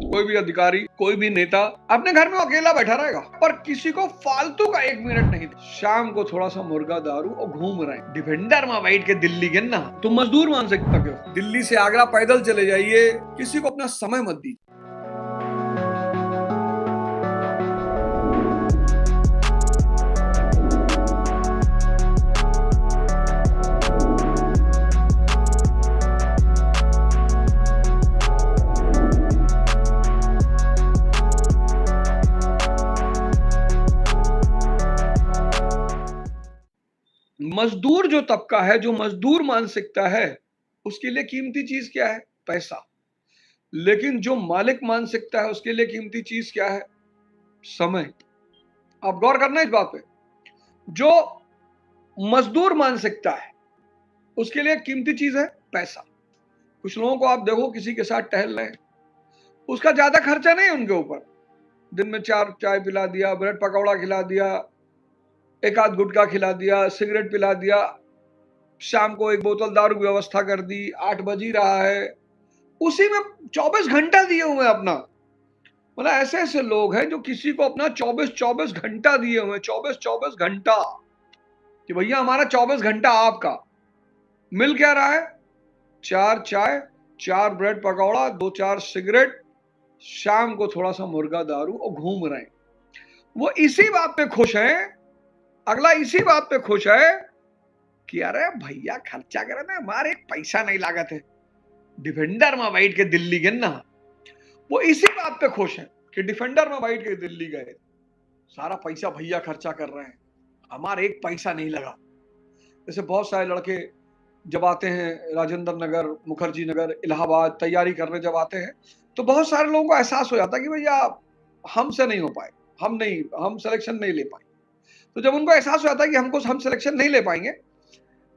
कोई भी अधिकारी, कोई भी नेता अपने घर में अकेला बैठा रहेगा, पर किसी को फालतू का 1 मिनट नहीं दे। शाम को थोड़ा सा मुर्गा दारू और घूम रहे हैं डिफेंडर में बैठ के दिल्ली के ना। तुम मजदूर मान सकते हो, दिल्ली से आगरा पैदल चले जाइए, किसी को अपना समय मत दीजिए। मजदूर जो तबका है, जो मजदूर मानसिकता है, उसके लिए कीमती चीज क्या है? पैसा। लेकिन जो मालिक मानसिकता है, उसके लिए कीमती चीज क्या है? समय। आप गौर करना इस बात पे। जो मजदूर मानसिकता है, उसके लिए कीमती चीज है पैसा। कुछ लोगों को आप देखो, किसी के साथ टहल रहे हैं, उसका ज्यादा खर्चा नहीं है उनके ऊपर। दिन में 4 चाय पिला दिया, ब्रेड पकौड़ा खिला दिया, एक आध गुटखा खिला दिया, सिगरेट पिला दिया, शाम को एक बोतल दारू की व्यवस्था कर दी, 8 बज ही रहा है, उसी में 24 घंटा दिए हुए हैं अपना। मतलब ऐसे ऐसे लोग हैं जो किसी को अपना 24 घंटा दिए हुए हैं, 24 घंटा, कि भैया हमारा 24 घंटा आपका। मिल क्या रहा है? 4 चाय, 4 ब्रेड पकौड़ा, 2-4 सिगरेट, शाम को थोड़ा सा मुर्गा दारू और घूम रहे हैं। वो इसी बात पे खुश हैं, अगला इसी बात पे खुश है कि अरे भैया खर्चा करे ना, हमारे एक पैसा नहीं लागत है, डिफेंडर में बैठ के दिल्ली गए ना। वो इसी बात पे खुश है कि डिफेंडर में बैठ के दिल्ली गए, सारा पैसा भैया खर्चा कर रहे हैं, हमारा एक पैसा नहीं लगा। जैसे बहुत सारे लड़के जब आते हैं राजेंद्र नगर, मुखर्जी नगर, इलाहाबाद तैयारी करने जब आते हैं, तो बहुत सारे लोगों को एहसास हो जाता है कि भैया हमसे नहीं हो पाए, हम सिलेक्शन नहीं ले पाए। तो जब उनको एहसास हो जाता है कि हम सिलेक्शन नहीं ले पाएंगे,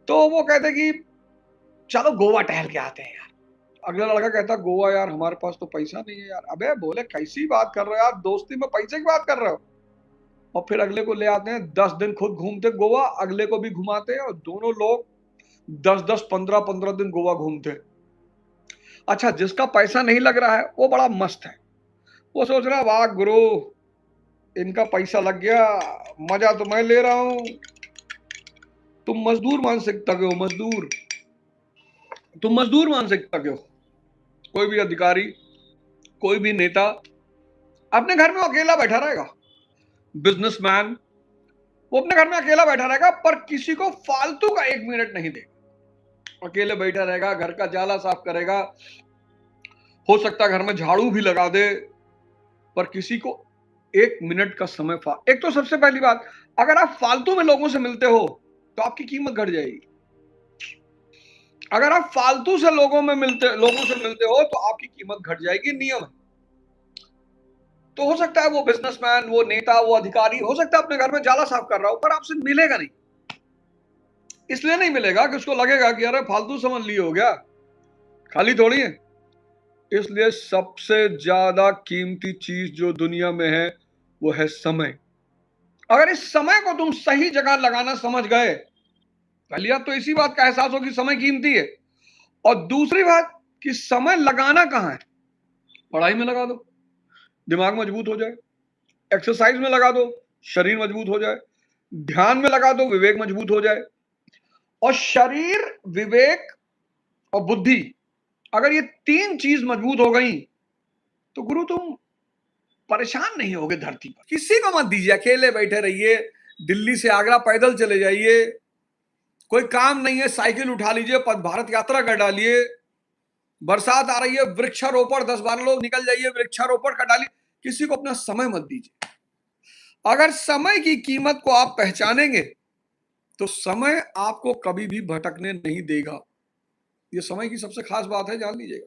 तो वो कहते हैं कि चलो गोवा टहल के आते हैं यार। अगला लड़का कहता गोवा यार हमारे पास तो पैसा नहीं है यार। अबे बोले कैसी बात कर रहे हो यार, दोस्ती में पैसे की बात कर रहे हो। और फिर अगले को ले आते हैं, 10 दिन खुद घूमते गोवा, अगले को भी घुमाते हैं, और दोनों लोग 10-10, 15-15 दिन गोवा घूमते हैं। अच्छा, जिसका पैसा नहीं लग रहा है वो बड़ा मस्त है, वो सोच रहा है वाह गुरु, इनका पैसा लग गया, मजा तो मैं ले रहा हूं। तुम मजदूर मान सकते हो, तुम मजदूर मान सकते हो। कोई भी अधिकारी, कोई भी नेता अपने घर में अकेला बैठा रहेगा, बिजनेसमैन, वो अपने घर में अकेला बैठा रहेगा, पर किसी को फालतू का 1 मिनट नहीं देगा। अकेले बैठा रहेगा, घर का जाला साफ करेगा, हो सकता है घर में झाड़ू भी लगा दे, पर किसी को 1 मिनट का समय एक तो सबसे पहली बात, अगर आप फालतू में लोगों से मिलते हो तो आपकी कीमत घट जाएगी। अगर आप फालतू से लोगों से मिलते हो तो आपकी कीमत घट जाएगी, नियम है। तो हो सकता है वो बिजनेसमैन, वो नेता, वो अधिकारी, हो सकता है अपने घर में जाला साफ कर रहा हो, पर आपसे मिलेगा नहीं। इसलिए नहीं मिलेगा कि उसको लगेगा कि अरे फालतू समझ लिए हो गया, खाली थोड़ी है। इसलिए सबसे ज्यादा कीमती चीज जो दुनिया में है वो है समय। अगर इस समय को तुम सही जगह लगाना समझ गए, पहली बात तो इसी बात का एहसास हो कि समय कीमती है, और दूसरी बात कि समय लगाना कहां है। पढ़ाई में लगा दो, दिमाग मजबूत हो जाए। एक्सरसाइज में लगा दो, शरीर मजबूत हो जाए। ध्यान में लगा दो, विवेक मजबूत हो जाए। और शरीर, विवेक और बुद्धि, अगर ये 3 चीज मजबूत हो गई तो गुरु तुम परेशान नहीं होगे धरती पर। किसी को मत दीजिए, अकेले बैठे रहिए, दिल्ली से आगरा पैदल चले जाइए, कोई काम नहीं है साइकिल उठा लीजिए, पद भारत यात्रा कर डालिए। बरसात आ रही है, वृक्षारोपण, 10-12 लोग निकल जाइए, वृक्षारोपण कर डालिए। किसी को अपना समय मत दीजिए। अगर समय की कीमत को आप पहचानेंगे तो समय आपको कभी भी भटकने नहीं देगा। ये समय की सबसे खास बात है, जान लीजिएगा।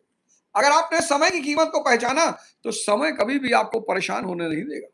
अगर आपने समय की कीमत को पहचाना तो समय कभी भी आपको परेशान होने नहीं देगा।